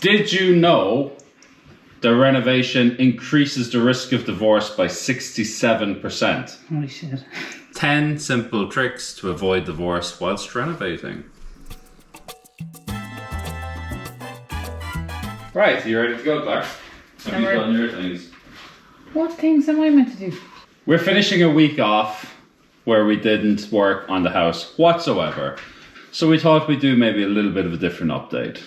Did you know the renovation increases the risk of divorce by 67%? Holy shit. 10 simple tricks to avoid divorce whilst renovating. Right, you ready to go, Claire? Have you done your things? What things am I meant to do? We're finishing a week off where we didn't work on the house whatsoever. So we thought we'd do maybe a little bit of a different update.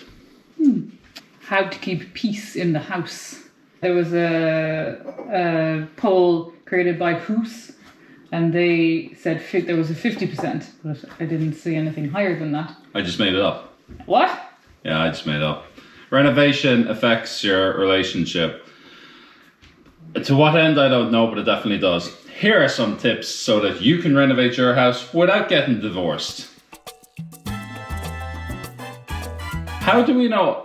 How to keep peace in the house. There was a poll created by Hoos, and they said there was a 50%, but I didn't see anything higher than that. I just made it up. What? Yeah, I just made it up. Renovation affects your relationship. To what end, I don't know, but it definitely does. Here are some tips so that you can renovate your house without getting divorced. How do we know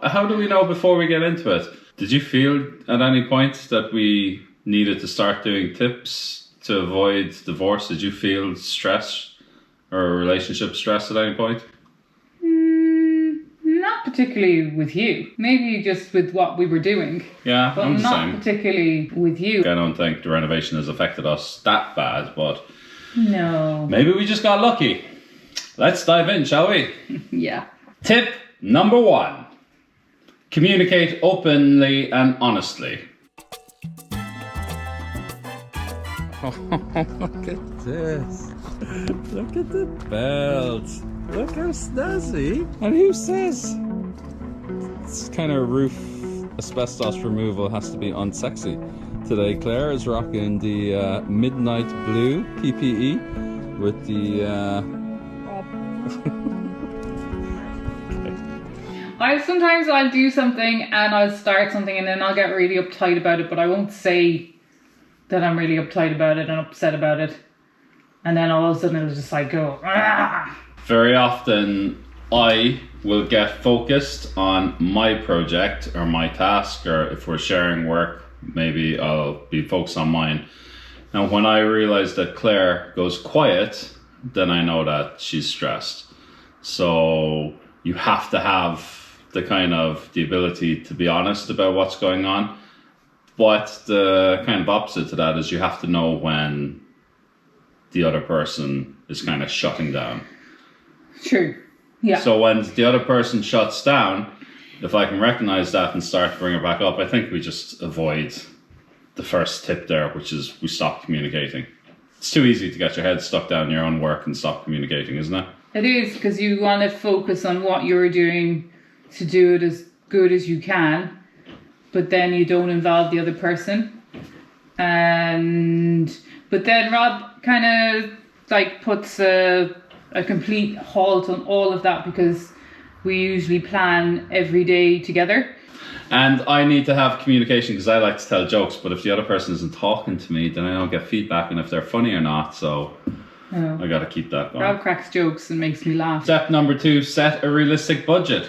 before we get into it? Did you feel at any point that we needed to start doing tips to avoid divorce? Did you feel stress or relationship stress at any point? Not particularly with you. Maybe just with what we were doing. Yeah, but I'm the not same. Particularly with you. I don't think the renovation has affected us that bad, but no. Maybe we just got lucky. Let's dive in, shall we? Yeah. Tip number 1. Communicate openly and honestly. Oh, look at this. Look at the belt. Look how snazzy. And who says this kind of roof asbestos removal has to be unsexy? Today Claire is rocking the midnight blue PPE with the Sometimes I'll do something and I'll start something and then I'll get really uptight about it, but I won't say that I'm really uptight about it and upset about it. And then all of a sudden it'll just like go, ah! Very often I will get focused on my project or my task, or if we're sharing work, maybe I'll be focused on mine. Now when I realize that Claire goes quiet, then I know that she's stressed. So you have to have the ability to be honest about what's going on. But the kind of opposite to that is you have to know when the other person is kind of shutting down. True. Yeah. So when the other person shuts down, if I can recognize that and start to bring it back up, I think we just avoid the first tip there, which is we stop communicating. It's too easy to get your head stuck down in your own work and stop communicating, isn't it? It is, because you want to focus on what you're doing to do it as good as you can, but then you don't involve the other person. But then Rob kind of like puts a complete halt on all of that, because we usually plan every day together. And I need to have communication because I like to tell jokes, but if the other person isn't talking to me, then I don't get feedback on if they're funny or not, so I got to keep that going. Rob cracks jokes and makes me laugh. Step number 2, set a realistic budget.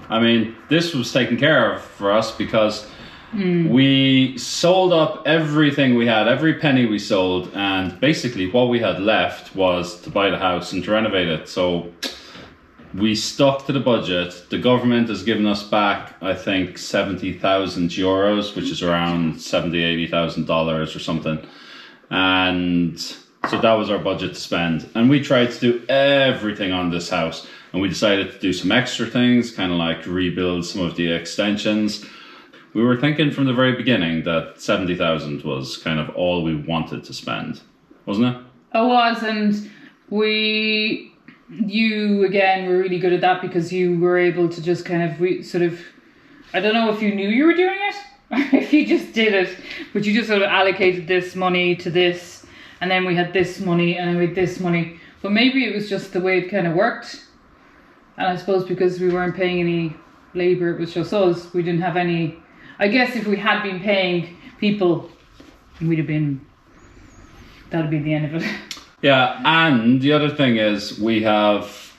I mean, this was taken care of for us because we sold up everything we had, every penny we sold, and basically what we had left was to buy the house and to renovate it. So we stuck to the budget. The government has given us back, I think, 70,000 euros, which is around $80,000 or something. And so that was our budget to spend. And we tried to do everything on this house. And we decided to do some extra things, kind of like rebuild some of the extensions. We were thinking from the very beginning that 70,000 was kind of all we wanted to spend, wasn't it? It was, and you again were really good at that, because you were able to just kind of I don't know if you knew you were doing it or if you just did it, but you just sort of allocated this money to this, and then we had this money and then we had this money. But maybe it was just the way it kind of worked. And I suppose because we weren't paying any labour, it was just us. We didn't have any. I guess if we had been paying people, that'd be the end of it. Yeah, and the other thing is we have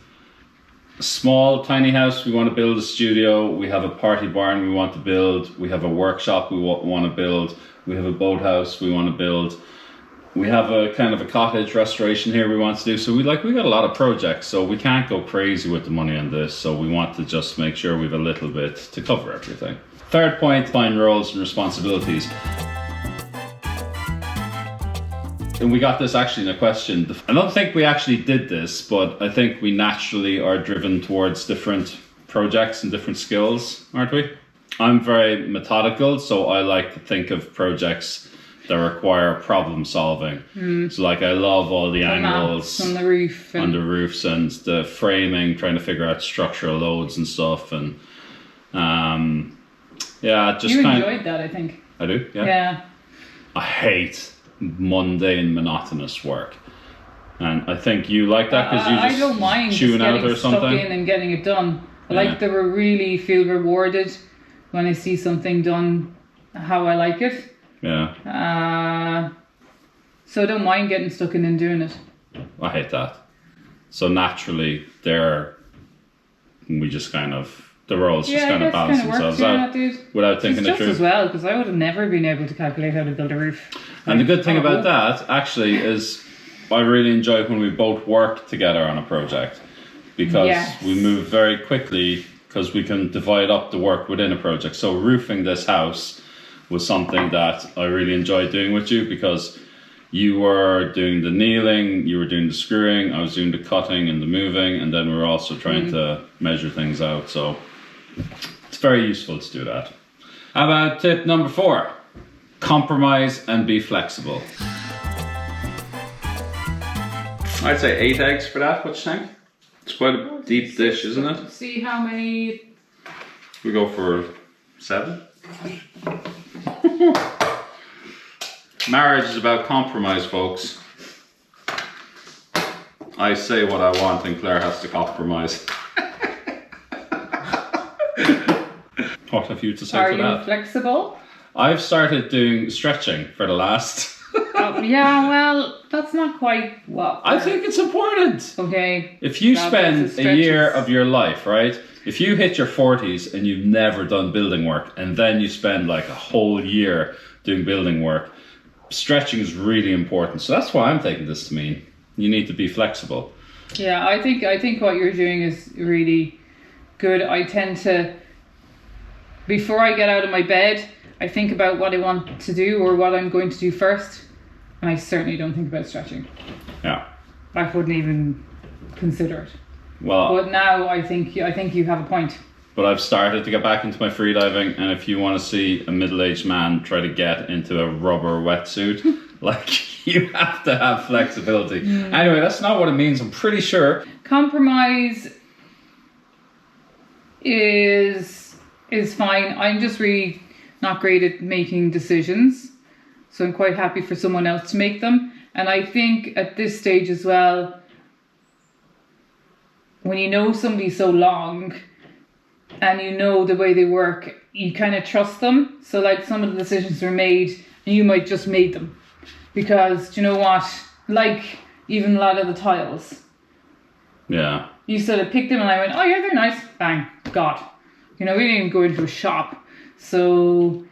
a small, tiny house. We want to build a studio. We have a party barn we want to build. We have a workshop we want to build. We have a boathouse we want to build. We have a kind of a cottage restoration here we want to do. So we got a lot of projects, so we can't go crazy with the money on this. So we want to just make sure we have a little bit to cover everything. Third point, define roles and responsibilities. And we got this actually in a question. I don't think we actually did this, but I think we naturally are driven towards different projects and different skills, aren't we? I'm very methodical, so I like to think of projects that require problem solving. So like I love all the angles on the roof on the roofs and the framing, trying to figure out structural loads and stuff. And yeah, just you kind of enjoyed that, I think. I do, yeah. Yeah. I hate mundane, monotonous work, and I think you like that because you just I don't mind tune just out getting or something. stuck in and getting it done. I Yeah. like to really feel rewarded when I see something done how I like it. Yeah, So I don't mind getting stuck in and doing it. I hate that. So naturally, we just kind of the roles just kind of balance themselves out without thinking it just through. as well, because I would have never been able to calculate how to build a roof. And the good thing about that actually is I really enjoy when we both work together on a project, because we move very quickly because we can divide up the work within a project. So roofing this house was something that I really enjoyed doing with you, because you were doing the kneeling, you were doing the screwing, I was doing the cutting and the moving, and then we were also trying to measure things out. So it's very useful to do that. How about tip number 4? Compromise and be flexible. I'd say 8 eggs for that. What you think? It's quite a deep dish, isn't it? See how many. We go for 7. Marriage is about compromise, folks. I say what I want and Claire has to compromise. What have you to say for that? Are you flexible? I've started doing stretching for the last... Yeah, well, that's not quite what. I think it's important. Okay. If you spend a year of your life, right? If you hit your 40s and you've never done building work, and then you spend like a whole year doing building work, stretching is really important. So that's why I'm taking this to mean you need to be flexible. Yeah, I think what you're doing is really good. I tend to, before I get out of my bed, I think about what I want to do or what I'm going to do first, and I certainly don't think about stretching. Yeah. I wouldn't even consider it. Well, but now I think you have a point. But I've started to get back into my freediving, and if you want to see a middle-aged man try to get into a rubber wetsuit, like, you have to have flexibility. Anyway, that's not what it means, I'm pretty sure. Compromise is fine. I'm just really not great at making decisions, so I'm quite happy for someone else to make them. And I think at this stage as well, when you know somebody so long and you know the way they work, you kind of trust them. So like some of the decisions were made and you might just made them, because do you know what, like even a lot of the tiles, Yeah. you sort of picked them and I went, oh yeah, they're nice, bang, God. You know, we didn't even go into a shop. So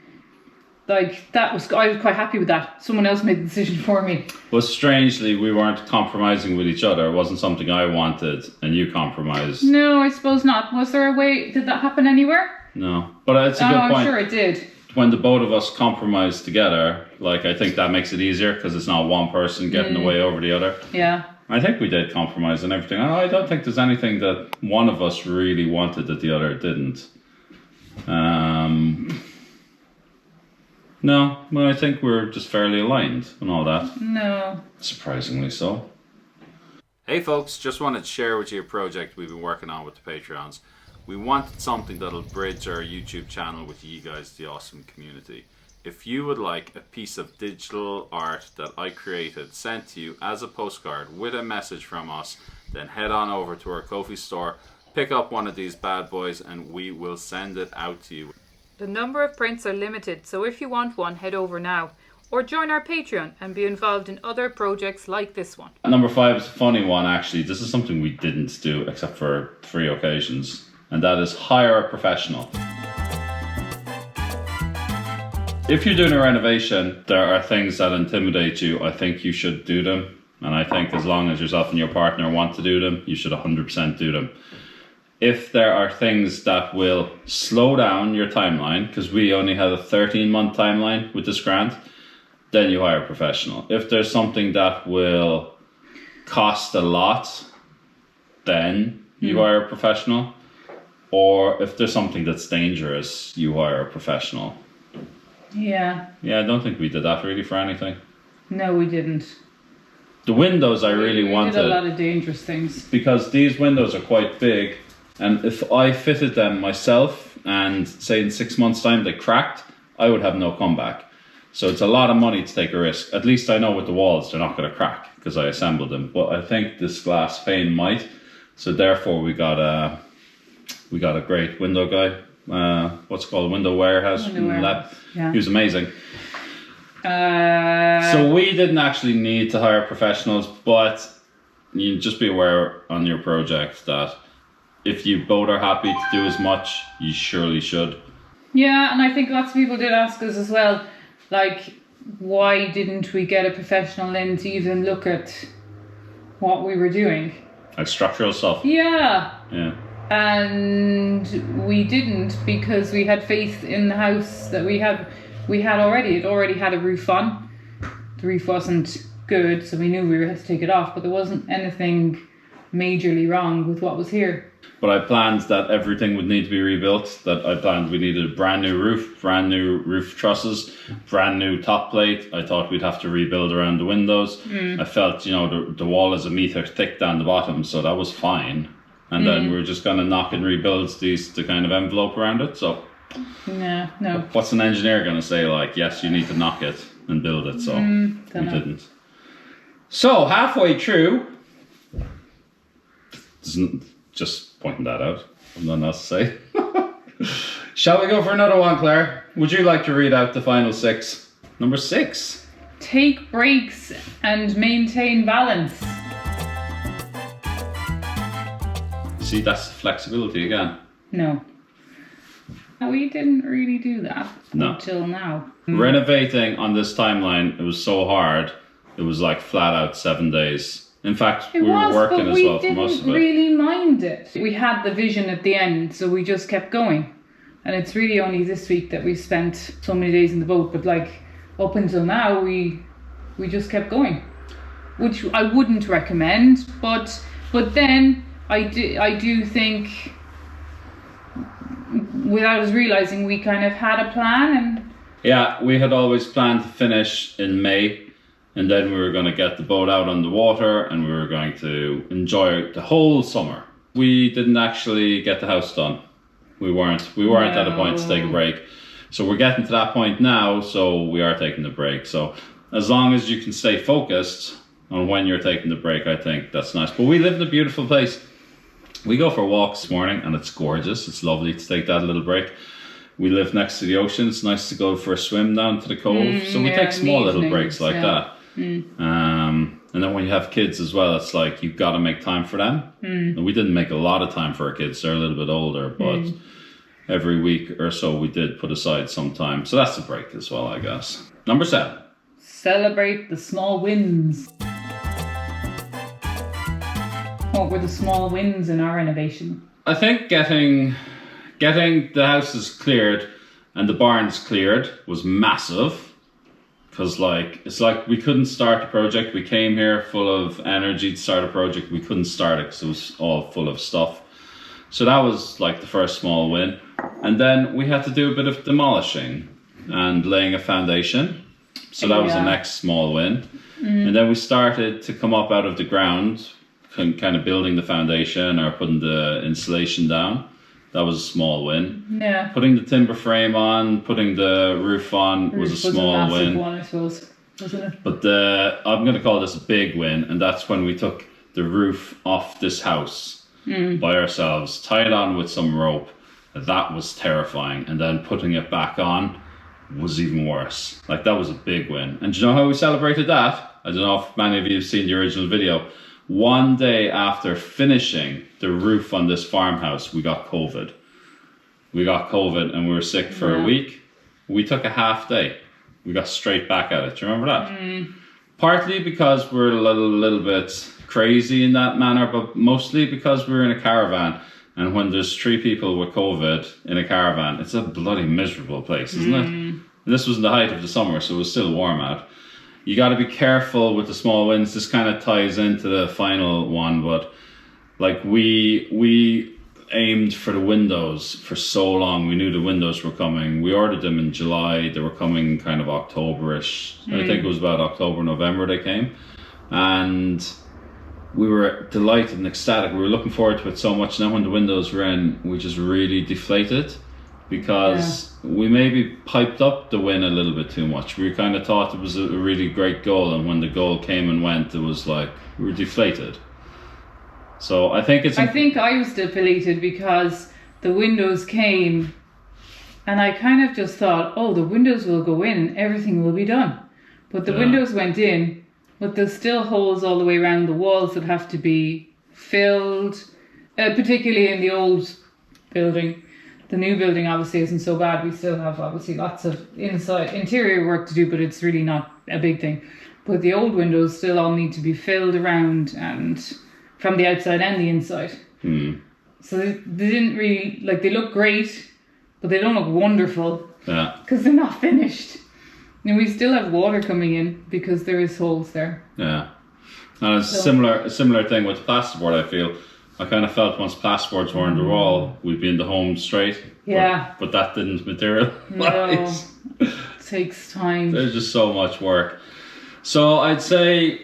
like I was quite happy with that. Someone else made the decision for me. Well, strangely, we weren't compromising with each other. It wasn't something I wanted, and you compromised. No, I suppose not. Was there a way? Did that happen anywhere? No, but it's a good point. I'm sure it did. When the both of us compromise together, like, I think that makes it easier, because it's not one person getting the way over the other. Yeah. I think we did compromise and everything. I don't think there's anything that one of us really wanted that the other didn't. No, well, I think we're just fairly aligned and all that. No. Surprisingly so. Hey folks, just wanted to share with you a project we've been working on with the Patreons. We wanted something that'll bridge our YouTube channel with you guys, the awesome community. If you would like a piece of digital art that I created sent to you as a postcard with a message from us, then head on over to our Ko-fi store, pick up one of these bad boys, and we will send it out to you. The number of prints are limited, so if you want one, head over now. Or join our Patreon and be involved in other projects like this one. Number 5 is a funny one, actually. This is something we didn't do except for 3 occasions, and that is hire a professional. if you're doing a renovation, there are things that intimidate you. I think you should do them. And I think as long as yourself and your partner want to do them, you should 100% do them. If there are things that will slow down your timeline, because we only had a 13-month timeline with this grant, then you hire a professional. If there's something that will cost a lot, then you hire a professional. Or if there's something that's dangerous, you hire a professional. Yeah. Yeah, I don't think we did that really for anything. No, we didn't. The windows I really we wanted. did a lot of dangerous things. Because these windows are quite big, and if I fitted them myself and say in 6 months' time they cracked, I would have no comeback. So it's a lot of money to take a risk. At least I know with the walls they're not going to crack because I assembled them. But I think this glass pane might. So therefore we got a great window guy. What's it called? Window warehouse. Yeah. He was amazing. So we didn't actually need to hire professionals, but you just be aware on your project that if you both are happy to do as much, you surely should. Yeah, and I think lots of people did ask us as well, like, why didn't we get a professional in to even look at what we were doing? Like structural stuff. Yeah. Yeah. And we didn't because we had faith in the house that we had already. It already had a roof on. The roof wasn't good, so we knew we had to take it off, but there wasn't anything majorly wrong with what was here. But I planned that everything would need to be rebuilt. That I planned we needed a brand new roof trusses, brand new top plate. I thought we'd have to rebuild around the windows. I felt, the wall is 1 meter thick down the bottom, so that was fine. And then we were just going to knock and rebuild the kind of envelope around it. So No. what's an engineer going to say? Like, yes, you need to knock it and build it. So we didn't. So halfway through, just pointing that out. I've nothing else to say. Shall we go for another one, Claire? Would you like to read out the final 6? Number 6. Take breaks and maintain balance. See, that's flexibility again. No. We didn't really do that until now. Renovating on this timeline, it was so hard. It was like flat out 7 days. In fact, we were working as well for most of it. We didn't really mind it. We had the vision at the end, so we just kept going. And it's really only this week that we spent so many days in the boat. But like up until now, we just kept going, which I wouldn't recommend. But then I do think, without us realizing, we kind of had a plan. And yeah, we had always planned to finish in May. And then we were going to get the boat out on the water and we were going to enjoy the whole summer. We didn't actually get the house done. We weren't at a point to take a break. So we're getting to that point now, so we are taking the break. So as long as you can stay focused on when you're taking the break, I think that's nice. But we live in a beautiful place. We go for walks this morning and it's gorgeous. It's lovely to take that little break. We live next to the ocean. It's nice to go for a swim down to the cove. So we take small little breaks like that. And then when you have kids as well, it's like you've got to make time for them. And we didn't make a lot of time for our kids. They're a little bit older, but every week or so we did put aside some time. So that's a break as well, I guess. Number 7. Celebrate the small wins. What were the small wins in our renovation? I think getting the houses cleared and the barns cleared was massive. Because it's like we couldn't start the project. We came here full of energy to start a project. We couldn't start it because it was all full of stuff. So that was like the first small win. And then we had to do a bit of demolishing and laying a foundation. So that was the next small win. And then we started to come up out of the ground, kind of building the foundation or putting the insulation down. That was a small win. Yeah. Putting the timber frame on, putting the roof on was a small win. One, I suppose, wasn't it? But I'm going to call this a big win, and that's when we took the roof off this house by ourselves, tied on with some rope. That was terrifying. And then putting it back on was even worse. Like, that was a big win. And do you know how we celebrated that? I don't know if many of you have seen the original video. One day after finishing the roof on this farmhouse, we got COVID. And we were sick for a week. we took a half day. We got straight back at it. Do you remember that? Partly because we're a little bit crazy in that manner, but mostly because we're in a caravan. And when there's 3 people with COVID in a caravan, it's a bloody miserable place, isn't it? And this was in the height of the summer, so it was still warm out. You got to be careful with the small winds. This kind of ties into the final one, but like we aimed for the windows for so long. We knew the windows were coming. We ordered them in July. They were coming kind of October-ish. I think it was about October, November they came. And we were delighted and ecstatic. We were looking forward to it so much. And then when the windows were in, we just really deflated because we maybe piped up the win a little bit too much. We kind of thought it was a really great goal. And when the goal came and went, it was like we were deflated. So I think I was deflated because the windows came and I kind of just thought, oh, the windows will go in and everything will be done. But the windows went in, but there's still holes all the way around the walls that have to be filled, particularly in the old building. The new building obviously isn't so bad. We still have obviously lots of interior work to do, but it's really not a big thing. But the old windows still all need to be filled around and from the outside and the inside. So they didn't really, like, they look great, but they don't look wonderful. Yeah. Because they're not finished. And we still have water coming in because there is holes there. Yeah. And it's a similar thing with plasterboard, I feel. I kind of felt once plasterboards were on the wall, we'd be in the home straight. Yeah. But that didn't materialize. No. It takes time. There's just so much work. So I'd say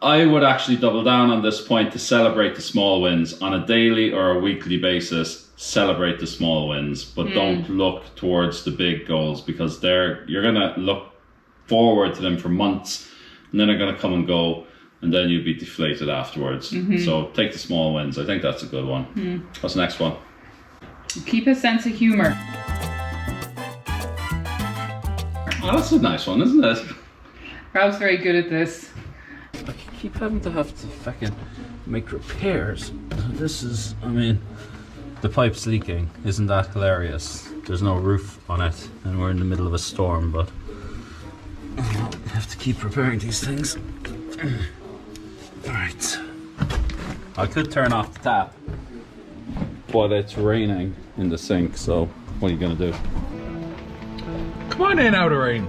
I would actually double down on this point to celebrate the small wins on a daily or a weekly basis. Celebrate the small wins, but don't look towards the big goals because you're gonna look forward to them for months, and then they're gonna come and go, and then you'll be deflated afterwards. So take the small wins. I think that's a good one. What's the next one? Keep a sense of humor. Oh, that's a nice one, isn't it? Rob's very good at this. I keep having to fucking make repairs. This is, I mean, the pipe's leaking. Isn't that hilarious? There's no roof on it, and we're in the middle of a storm, but I have to keep repairing these things. Alright. I could turn off the tap, but it's raining in the sink, so what are you gonna do? Come on in, out of rain.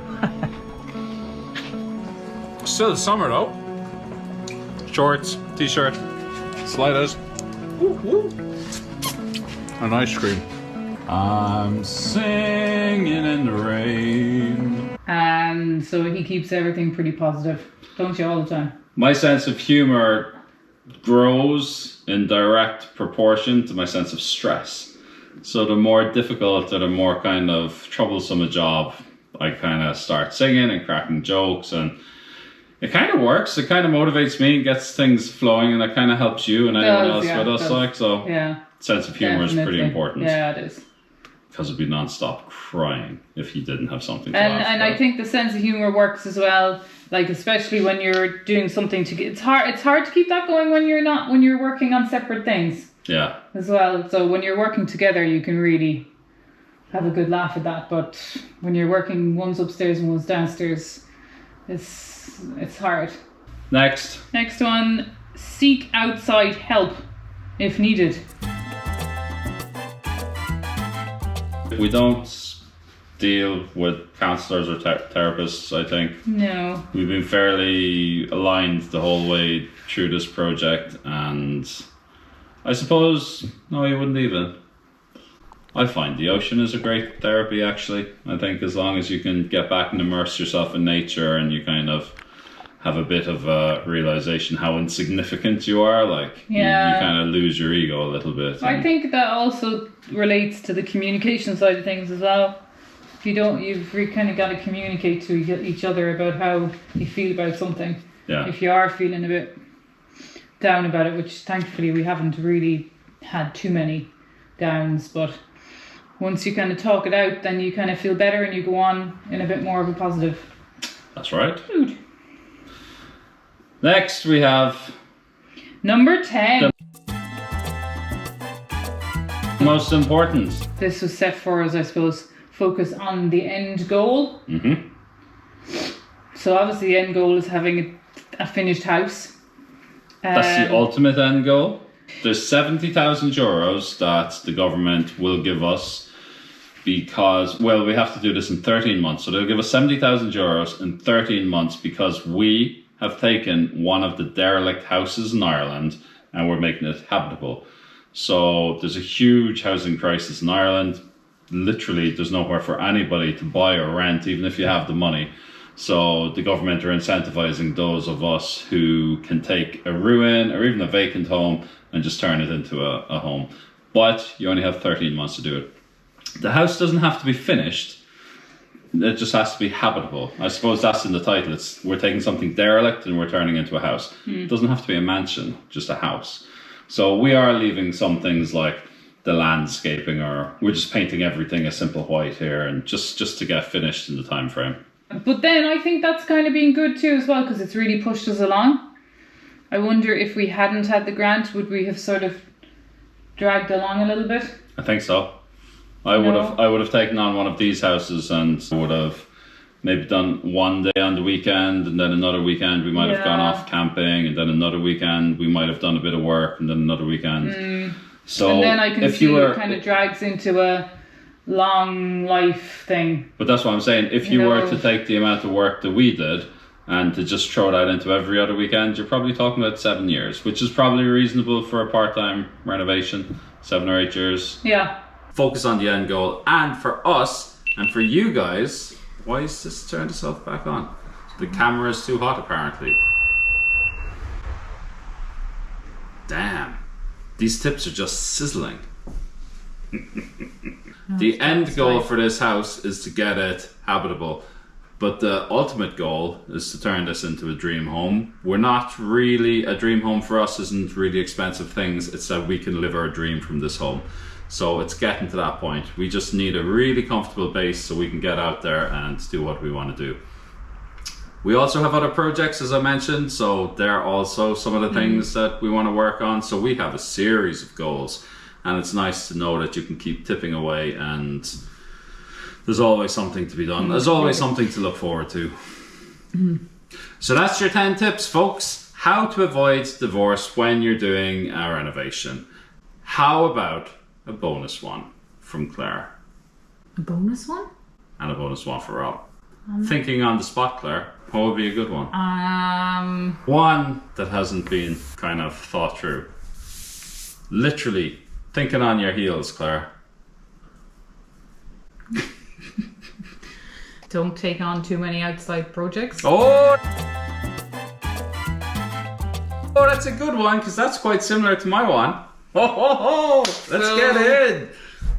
Still summer though. Shorts, t-shirt, sliders, and ice cream. I'm singing in the rain. And so he keeps everything pretty positive, don't you, all the time? My sense of humor grows in direct proportion to my sense of stress. So the more difficult or the more kind of troublesome a job, I kind of start singing and cracking jokes, and it kind of works. It kind of motivates me, gets things flowing, and it kind of helps you and anyone else with us. Like, so sense of humor is pretty important. Yeah, it is. Because it'd be non-stop crying if you didn't have something to and laugh and about. I think the sense of humor works as well, like especially when you're doing something it's hard to keep that going when you're working on separate things. Yeah. As well. So when you're working together you can really have a good laugh at that, but when you're working, one's upstairs and one's downstairs, it's hard. Next one, seek outside help if needed. We don't deal with counsellors or therapists, I think. No. We've been fairly aligned the whole way through this project, and I suppose, no, you wouldn't even. I find the ocean is a great therapy, actually. I think as long as you can get back and immerse yourself in nature and you kind of have a bit of a realization how insignificant you are, like you kind of lose your ego a little bit. I think that also relates to the communication side of things as well. If you don't, you've kind of got to communicate to each other about how you feel about something. Yeah. If you are feeling a bit down about it, which thankfully we haven't really had too many downs, but once you kind of talk it out, then you kind of feel better and you go on in a bit more of a positive That's right. mood. Next we have Number 10. most important. This was set for us, I suppose, focus on the end goal. Mm-hmm. So obviously the end goal is having a finished house. That's the ultimate end goal. There's 70,000 euros that the government will give us because, well, we have to do this in 13 months. So they'll give us 70,000 euros in 13 months because we have taken one of the derelict houses in Ireland and we're making it habitable. So there's a huge housing crisis in Ireland. Literally, there's nowhere for anybody to buy or rent, even if you have the money. So the government are incentivizing those of us who can take a ruin or even a vacant home and just turn it into a home. But you only have 13 months to do it. The house doesn't have to be finished. It just has to be habitable. I suppose that's in the title. We're taking something derelict and we're turning it into a house. It doesn't have to be a mansion, just a house. So we are leaving some things like the landscaping, or we're just painting everything a simple white here and just to get finished in the time frame. But then I think that's kind of been good too as well, because it's really pushed us along. I wonder if we hadn't had the grant, would we have sort of dragged along a little bit? I think so. I would have taken on one of these houses and would have maybe done one day on the weekend, and then another weekend we might have gone off camping, and then another weekend we might have done a bit of work, and then another weekend. So and then I can see it kind of drags into a long life thing. But that's what I'm saying. If you were to take the amount of work that we did and to just throw that into every other weekend, you're probably talking about 7 years, which is probably reasonable for a part-time renovation. 7 or 8 years. Yeah. Focus on the end goal. And for us and for you guys, why is this turned itself back on? The camera is too hot apparently. Damn. These tips are just sizzling. The end goal for this house is to get it habitable, but the ultimate goal is to turn this into a dream home. We're not really, a dream home for us isn't really expensive things, it's that we can live our dream from this home. So it's getting to that point. We just need a really comfortable base so we can get out there and do what we want to do. We also have other projects, as I mentioned, so they're also some of the things that we want to work on. So we have a series of goals, and it's nice to know that you can keep tipping away and there's always something to be done. There's always something to look forward to. So that's your 10 tips, folks. How to avoid divorce when you're doing a renovation. How about a bonus one from Claire? A bonus one? And a bonus one for Rob. Thinking on the spot, Claire, what would be a good one? One that hasn't been kind of thought through. Literally thinking on your heels, Claire. Don't take on too many outside projects. Oh, that's a good one, because that's quite similar to my one. Let's get in.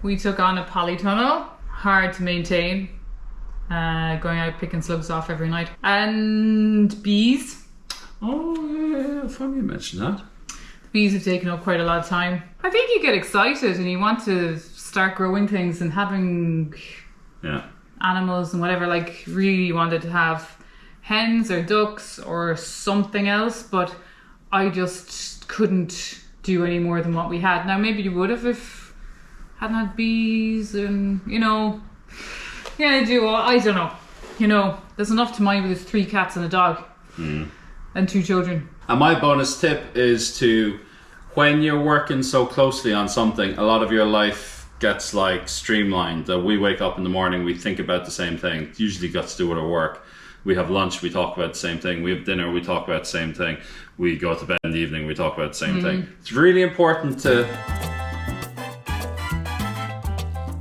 We took on a polytunnel, hard to maintain. Going out picking slugs off every night. And bees. Oh, yeah, funny you mentioned that. Bees have taken up quite a lot of time. I think you get excited and you want to start growing things and having animals and whatever. Like, really wanted to have hens or ducks or something else, but I just couldn't do any more than what we had. Now, maybe you would have if hadn't had bees and, you know. Yeah, I do. I don't know. You know, there's enough to mind with 3 cats and a dog and 2 children. And my bonus tip is to, when you're working so closely on something, a lot of your life gets like streamlined. That we wake up in the morning, we think about the same thing. It usually got to do with our work. We have lunch, we talk about the same thing. We have dinner, we talk about the same thing. We go to bed in the evening, we talk about the same thing. It's really important to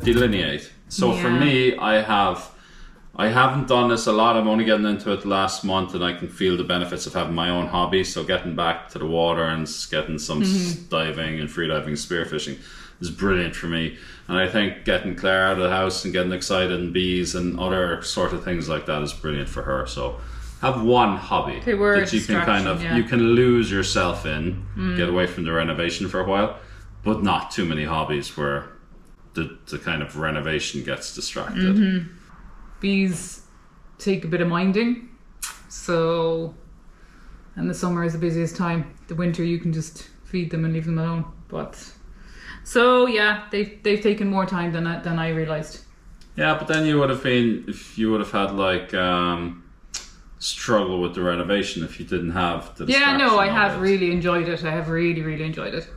delineate. So for me, I haven't done this a lot. I'm only getting into it the last month, and I can feel the benefits of having my own hobby. So getting back to the water and getting some diving and freediving, spearfishing is brilliant for me. And I think getting Claire out of the house and getting excited and bees and other sort of things like that is brilliant for her. So have one hobby that you can kind of you can lose yourself in, get away from the renovation for a while, but not too many hobbies where the kind of renovation gets distracted. Bees take a bit of minding, so, and the summer is the busiest time. The winter you can just feed them and leave them alone. But so yeah, they've taken more time than I realised. Yeah, but then you would have had like struggle with the renovation if you didn't have the Yeah, no, I distraction of have it. really enjoyed it. I have really, really enjoyed it.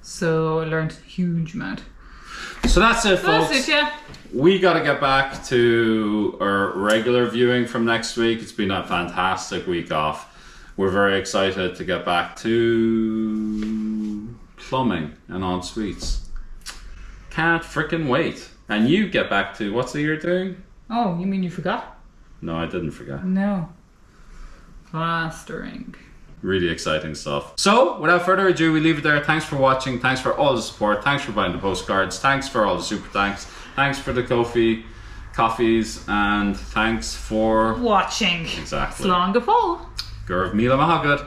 So I learned a huge amount. So that's it, folks. That's it, yeah. We got to get back to our regular viewing from next week. It's been a fantastic week off. We're very excited to get back to plumbing and en suites. Can't freaking wait. And you get back to, what's it you're doing? Oh, you mean you forgot? No, I didn't forget. No. Plastering. Really exciting stuff. So, without further ado, we leave it there. Thanks for watching. Thanks for all the support. Thanks for buying the postcards. Thanks for all the super thanks. Thanks for the coffees. And thanks for Watching. Exactly. Slán go fóill. Gurv Mila Mahagad.